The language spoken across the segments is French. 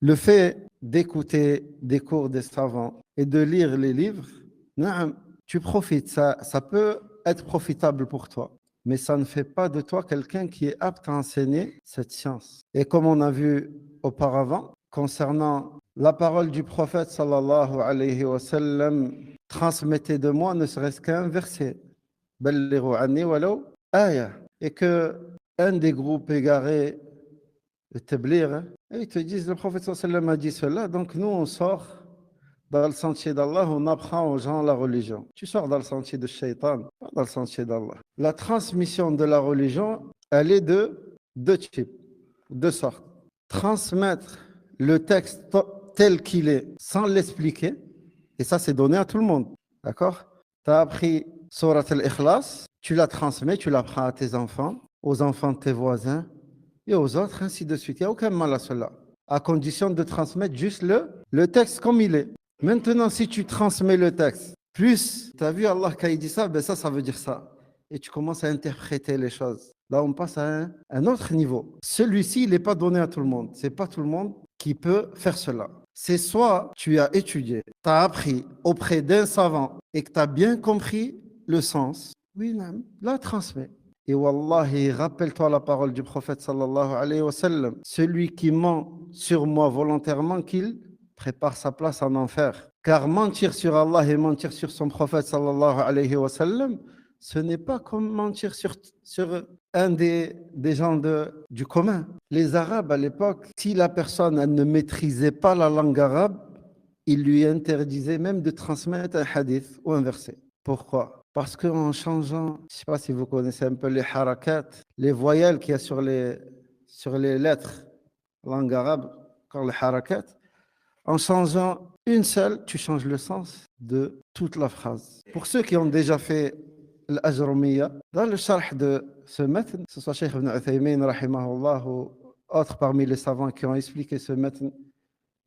Le fait d'écouter des cours des savants et de lire les livres, naam, tu profites, ça peut être profitable pour toi, mais ça ne fait pas de toi quelqu'un qui est apte à enseigner cette science. Et comme on a vu auparavant, concernant la parole du prophète sallallahu alayhi wa sallam, transmettez de moi ne serait-ce qu'un verset, Ballighu anni walaw aya, et que un des groupes égarés, le tablir, hein, et ils te disent le prophète sallallahu alayhi wa sallam a dit cela, donc nous on sort dans le sentier d'Allah, on apprend aux gens la religion. Tu sors dans le sentier de Shaitan, pas dans le sentier d'Allah. La transmission de la religion, elle est de deux types, deux sortes. Transmettre le texte tel qu'il est, sans l'expliquer, et ça c'est donné à tout le monde. D'accord? Tu as appris Surat al-Ikhlas, tu la transmets, tu l'apprends à tes enfants, aux enfants de tes voisins, et aux autres, ainsi de suite. Il n'y a aucun mal à cela, à condition de transmettre juste le texte comme il est. Maintenant, si tu transmets le texte, plus, tu as vu Allah quand il dit ça, ben ça veut dire ça. Et tu commences à interpréter les choses. Là, on passe à un autre niveau. Celui-ci, il n'est pas donné à tout le monde. Ce n'est pas tout le monde qui peut faire cela. C'est soit tu as étudié, tu as appris auprès d'un savant et que tu as bien compris le sens. Oui, non, là, transmets. Et wallahi, rappelle-toi la parole du prophète sallallahu alayhi wa sallam. Celui qui ment sur moi volontairement, qu'il prépare sa place en enfer. Car mentir sur Allah et mentir sur son prophète sallallahu alayhi wa sallam, ce n'est pas comme mentir sur un des gens du commun. Les Arabes à l'époque, si la personne elle ne maîtrisait pas la langue arabe, il lui interdisait même de transmettre un hadith ou un verset. Pourquoi? Parce qu'en changeant, je ne sais pas si vous connaissez un peu les harakat, les voyelles qu'il y a sur les lettres, langue arabe, quand les harakat, en changeant une seule, tu changes le sens de toute la phrase. Pour ceux qui ont déjà fait l'ajrumiya, dans le sharh de ce matn, que ce soit Cheikh Ibn Uthaymin, rahimahullah, ou autres parmi les savants qui ont expliqué ce matn,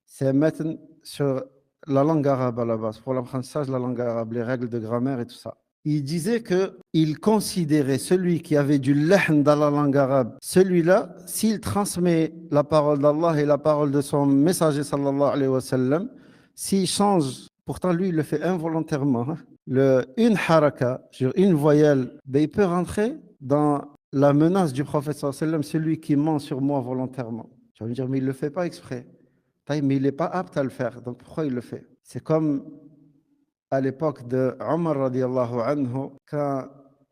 c'est un matn sur la langue arabe à la base, pour l'apprentissage de la langue arabe, les règles de grammaire et tout ça. Il disait qu'il considérait celui qui avait du lahn dans la langue arabe, celui-là, s'il transmet la parole d'Allah et la parole de son messager sallallahu alayhi wa sallam, s'il change, pourtant lui il le fait involontairement, une haraka sur une voyelle, ben, il peut rentrer dans la menace du prophète sallallahu alayhi wa sallam, celui qui ment sur moi volontairement. Tu vas me dire, mais il ne le fait pas exprès. Mais il n'est pas apte à le faire, donc pourquoi il le fait? C'est comme à l'époque de Omar radiallahu anhu, quand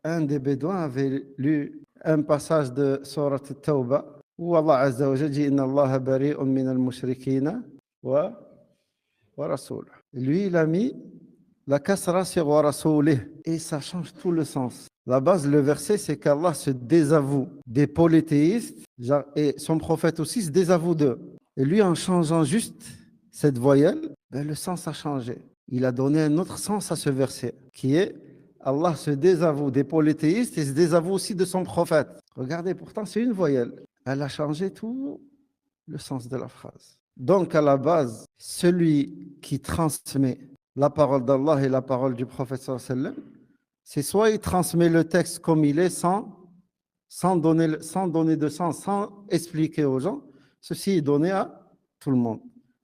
un des Bédouins avait lu un passage de Surat al-Tawbah, où Allah Azza wa Jalla dit Inna Allah bari'un min al-mushrikina wa rasoul. Lui, il a mis la kasra sur wa rasoulih, et ça change tout le sens. La base, le verset, c'est qu'Allah se désavoue des polythéistes, et son prophète aussi se désavoue d'eux. Et lui, en changeant juste cette voyelle, ben, le sens a changé. Il a donné un autre sens à ce verset, qui est Allah se désavoue des polythéistes et se désavoue aussi de son prophète. Regardez, pourtant, c'est une voyelle. Elle a changé tout le sens de la phrase. Donc, à la base, celui qui transmet la parole d'Allah et la parole du prophète sallallahu alayhi wa sallam, c'est soit il transmet le texte comme il est sans donner de sens, sans expliquer aux gens. Ceci est donné à tout le monde.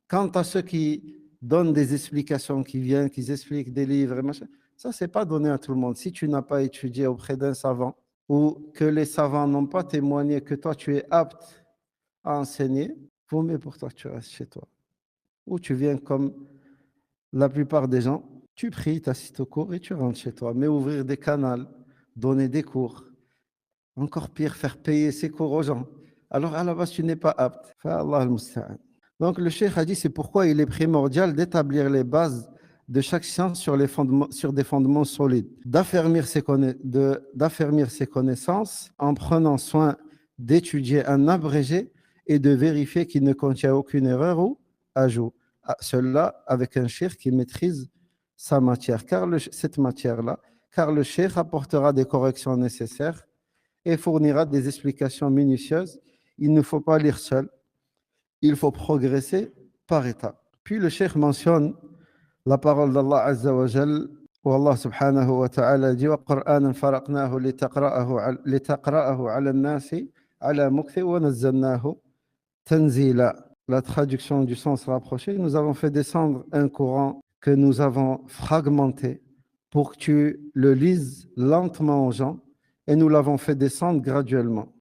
Quant à ceux qui donnent des explications, qui expliquent des livres, et machin, ça, c'est pas donné à tout le monde. Si tu n'as pas étudié auprès d'un savant ou que les savants n'ont pas témoigné que toi, tu es apte à enseigner, vaut mieux pour toi que tu restes chez toi. Ou tu viens comme la plupart des gens, tu pries, tu assistes au cours et tu rentres chez toi. Mais ouvrir des canaux, donner des cours, encore pire, faire payer ses cours aux gens. Alors à la base, tu n'es pas apte. Allah al-Musta'an. Donc le cheikh a dit, c'est pourquoi il est primordial d'établir les bases de chaque science sur des fondements solides, d'affermir ses connaissances en prenant soin d'étudier un abrégé et de vérifier qu'il ne contient aucune erreur ou ajout. Cela avec un cheikh qui maîtrise sa matière, cette matière-là, car le cheikh apportera des corrections nécessaires et fournira des explications minutieuses. Il ne faut pas lire seul, il faut progresser par étapes. Puis le cheikh mentionne la parole d'Allah Azza wa Jal, où Allah subhanahu wa ta'ala dit wa Qur'anan faraqnahu litaqra'ahu 'ala an-nasi 'ala mukthi wa nazzalnahu tanzila. la traduction du sens rapproché, nous avons fait descendre un Coran que nous avons fragmenté pour que tu le lises lentement aux gens et nous l'avons fait descendre graduellement.